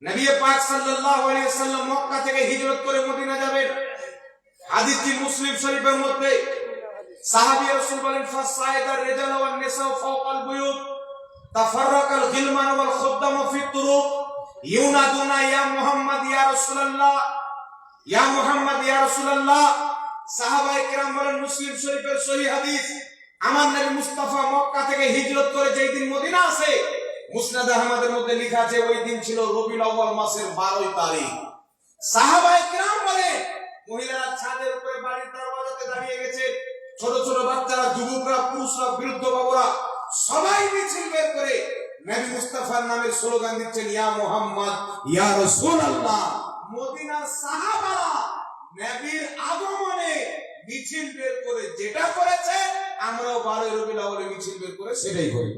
নবী পাক সাল্লাল্লাহু আলাইহি ওয়াসাল্লাম মক্কা থেকে হিজরত করে মদিনা যাবেন। হাদিসটি মুসলিম শরীফের মধ্যে। সাহাবী রাসূল বলেন ফাসাইদার রিজাল ওয়ান নিসা ফাওকাল বুয়ুত তাফাররাকাল গিলমান ওয়াল খুদ্দাম ফি তুরুক ইউনাদুনা ইয়া মুহাম্মদ ইয়া রাসূলুল্লাহ ইয়া মুহাম্মদ ইয়া রাসূলুল্লাহ। সাহাবায়ে কেরাম বলেন মুসলিম শরীফের সহিহ হাদিস, আমার নবী মুস্তাফা মক্কা থেকে হিজরত করে যেই দিন মদিনা আসে, মুসনাদ আহমদের মধ্যে লেখা আছে ওই দিন ছিল রবিউল আউয়াল মাসের 12 তারিখ। সাহাবায়ে কেরাম বলেন মহিলারা ছাদের উপরে বাড়ির দরজাতে দাঁড়িয়ে গেছে, ছোট ছোট বাচ্চারা, যুবকরা, পুরুষরা, বৃদ্ধ বাবুরা সবাই মিছিল বের করে নবী মুস্তাফার নামে স্লোগান দিচ্ছেন ইয়া মুহাম্মদ ইয়া রাসূলুল্লাহ। মদিনার সাহাবারা নবীর আগমনে মিছিল বের করে যেটা করেছে, আমরাও 12 রবিউল আউয়ালে মিছিল বের করে সেটাই করি।